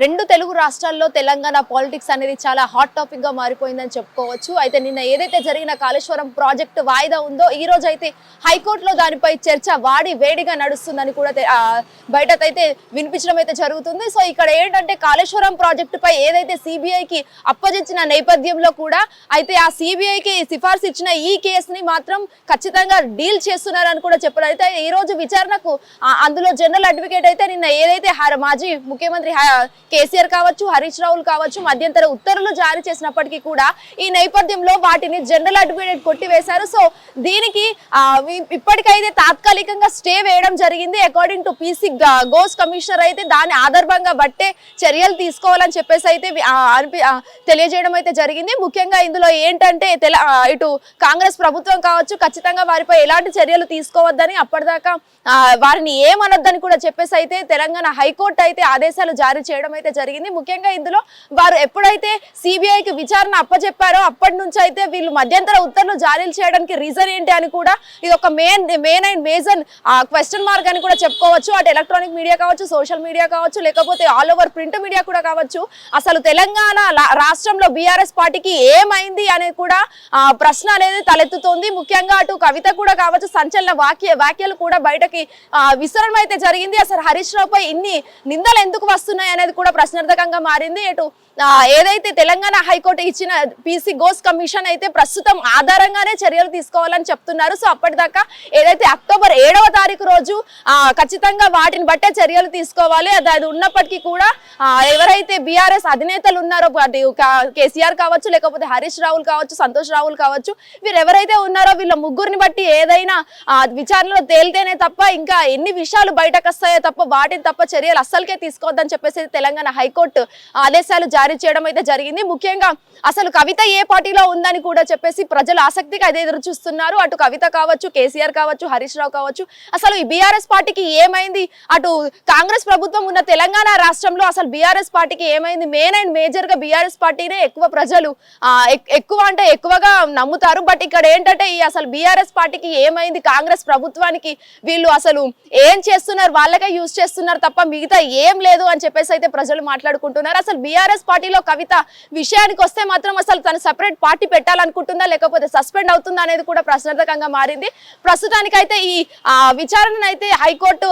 రెండు తెలుగు రాష్ట్రాల్లో తెలంగాణ పాలిటిక్స్ అనేది చాలా హాట్ టాపిక్ గా మారిపోయిందని చెప్పుకోవచ్చు. అయితే నిన్న ఏదైతే జరిగిన కాళేశ్వరం ప్రాజెక్టు వాయిదా ఉందో ఈ రోజు అయితే హైకోర్టులో దానిపై చర్చ వేడిగా నడుస్తుందని కూడా బయటైతే వినిపించడం అయితే జరుగుతుంది. సో ఇక్కడ ఏంటంటే కాళేశ్వరం ప్రాజెక్టుపై ఏదైతే సిబిఐకి అప్పగించిన నేపథ్యంలో కూడా అయితే ఆ సిబిఐకి సిఫార్సు ఇచ్చిన ఈ కేసుని మాత్రం ఖచ్చితంగా డీల్ చేస్తున్నారని కూడా చెప్పారు. అయితే ఈ రోజు విచారణకు అందులో జనరల్ అడ్వకేట్ అయితే నిన్న ఏదైతే మాజీ ముఖ్యమంత్రి కేసీఆర్ కావచ్చు, హరీష్ రావులు కావచ్చు మధ్యంతర ఉత్తర్వులు జారీ చేసినప్పటికీ కూడా ఈ నేపథ్యంలో వాటిని జనరల్ అడ్వకేట్ కొట్టివేశారు. సో దీనికి ఇప్పటికైతే తాత్కాలికంగా స్టే వేయడం జరిగింది. According to PC goes commissioner అయితే దాని ఆధారంగా బట్టే చర్యలు తీసుకోవాలని చెప్పేసి అయితే తెలియజేయడం అయితే జరిగింది. ముఖ్యంగా ఇందులో ఏంటంటే ఇటు కాంగ్రెస్ ప్రభుత్వం కావచ్చు ఖచ్చితంగా వారిపై ఎలాంటి చర్యలు తీసుకోవద్దని అప్పటిదాకా వారిని ఏమనొద్దని కూడా చెప్పేసి అయితే తెలంగాణ హైకోర్టు అయితే ఆదేశాలు జారీ చేయడం అయితే జరిగింది. ముఖ్యంగా ఇందులో వారు ఎప్పుడైతే సిబిఐకి విచారణ అప్పచెప్పారో అప్పటి నుంచి అయితే వీళ్ళు మధ్యంతర ఉత్తర్వులు జారీ చేయడానికి రీజన్ ఏంటి అని కూడా ఇది ఒక main and major question mark అని కూడా చెప్పుకోవచ్చు. అటు ఎలక్ట్రానిక్ మీడియా కావచ్చు, సోషల్ మీడియా కావచ్చు, లేకపోతే ఆల్ ఓవర్ ప్రింట్ మీడియా కూడా కావచ్చు. అసలు తెలంగాణ రాష్ట్రంలో బీఆర్ఎస్ పార్టీకి ఏమైంది అనేది కూడా ప్రశ్న అనేది తలెత్తుతోంది. ముఖ్యంగా అటు కవిత కూడా కావచ్చు సంచలన వ్యాఖ్యలు కూడా బయటకి విసరడం అయితే జరిగింది. అసలు హరీష్ రావుపై ఇన్ని నిందలు ఎందుకు వస్తున్నాయి అనేది కూడా ప్రశ్నార్థకంగా మారింది. ఇటు ఏదైతే తెలంగాణ హైకోర్టు ఇచ్చిన పీసీ గోస్ కమిషన్ అయితే ప్రస్తుతం ఆధారంగానే చర్యలు తీసుకోవాలని చెప్తున్నారు. సో అప్పటిదాకా ఏదైతే అక్టోబర్ 7వ తారీఖు రోజు ఖచ్చితంగా వాటిని బట్టే చర్యలు తీసుకోవాలి. అది ఉన్నప్పటికీ కూడా ఎవరైతే బీఆర్ఎస్ అధినేతలు ఉన్నారో కేసీఆర్ కావచ్చు, లేకపోతే హరీష్ రావులు కావచ్చు, సంతోష్ రావులు కావచ్చు, వీరు ఎవరైతే ఉన్నారో వీళ్ళ ముగ్గురిని బట్టి ఏదైనా విచారణలో తేలితేనే తప్ప ఇంకా ఎన్ని విషయాలు బయటకు వస్తాయో తప్ప వాటిని తప్ప చర్యలు అస్సలకే తీసుకోవద్దని చెప్పేసి తెలంగాణ హైకోర్టు ఆదేశాలు జారీ చేయడం అయితే జరిగింది. ముఖ్యంగా అసలు కవిత ఏ పార్టీలో ఉందని కూడా చెప్పేసి ప్రజలు ఆసక్తిగా అదే ఎదురు చూస్తున్నారు. అటు కవిత కావచ్చు, కేసీఆర్ కావచ్చు, హరీష్ రావు కావచ్చు, అసలు ఈ బీఆర్ఎస్ పార్టీకి ఏమైంది, అటు కాంగ్రెస్ ప్రభుత్వం ఉన్న తెలంగాణ రాష్ట్రంలో అసలు బీఆర్ఎస్ పార్టీకి ఏమైంది, మెయిన్ అండ్ మేజర్ గా బీఆర్ఎస్ పార్టీనే ఎక్కువ ప్రజలు ఎక్కువగా నమ్ముతారు. బట్ ఇక్కడ ఏంటంటే ఈ అసలు బీఆర్ఎస్ పార్టీకి ఏమైంది, కాంగ్రెస్ ప్రభుత్వానికి వీళ్ళు అసలు ఏం చేస్తున్నారు, వాళ్ళకే యూజ్ చేస్తున్నారు తప్ప మిగతా ఏం లేదు అని చెప్పేసి అయితే ప్రజలు మాట్లాడుకుంటున్నారు. అసలు బీఆర్ఎస్ పార్టీలో కవిత విషయానికి వస్తే మాత్రం అసలు తను సెపరేట్ పార్టీ పెట్టాలనుకుంటుందా లేకపోతే సస్పెండ్ అవుతుందా అనేది కూడా ప్రశ్నార్థకంగా మారింది. ప్రస్తుతానికైతే ఈ విచారణను అయితే హైకోర్టు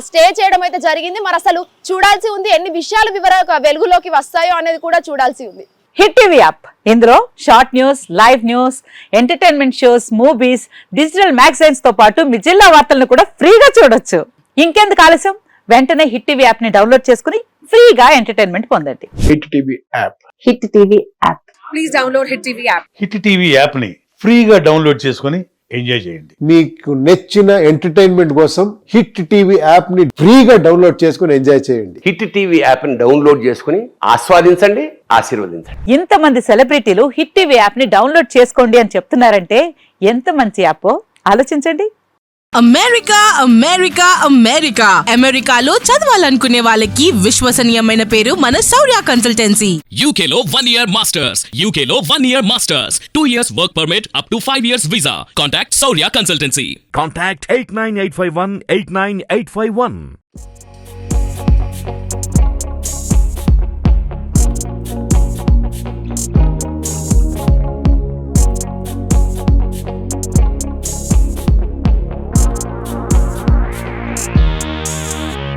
స్టే చేయడం అయితే జరిగింది. మరి అసలు చూడాల్సి ఉంది ఎన్ని విషయాలు వెలుగులోకి వస్తాయో అనేది కూడా చూడాల్సి ఉంది. హిట్ టీవీ యాప్ ఇందులో short news, live news, entertainment shows, movies, digital magazines తో పాటు మీ జిల్లా వార్తలను కూడా ఫ్రీగా చూడొచ్చు. ఇంకెందుకు ఆలస్యం, వెంటనే హిట్ టీవీ యాప్ ని డౌన్లోడ్ చేసుకుని ఫ్రీగా ఎంటర్టైన్మెంట్ పొందండి. Hit TV app. Hit TV app. Please download hit TV app. Hit TV app ని ఫ్రీగా డౌన్లోడ్ చేసుకుని ఎంజాయ్ చేయండి. మీకు నచ్చిన ఎంటర్టైన్మెంట్ కోసం హిట్ టీవీ యాప్ ని ఫ్రీగా డౌన్లోడ్ చేసుకుని ఎంజాయ్ చేయండి. హిట్ టీవీ యాప్ ని డౌన్లోడ్ చేసుకుని ఆస్వాదించండి, ఆశీర్వదించండి. ఇంతమంది సెలబ్రిటీలు హిట్ టీవీ యాప్ ని డౌన్లోడ్ చేసుకోండి అని చెప్తున్నారంటే ఎంత మంచి యాప్ ఆలోచించండి. అమెరికా అమెరికా అమెరికా అమెరికాలో చదవాలనుకునే వాళ్ళకి విశ్వసనీయమైన పేరు మన శౌర్య కన్సల్టెన్సీ. UK లో 1 year masters, UK లో 1 year masters, 2 years work permit up to 5 years visa. Contact Shaurya Consultancy. Contact 89851 89851.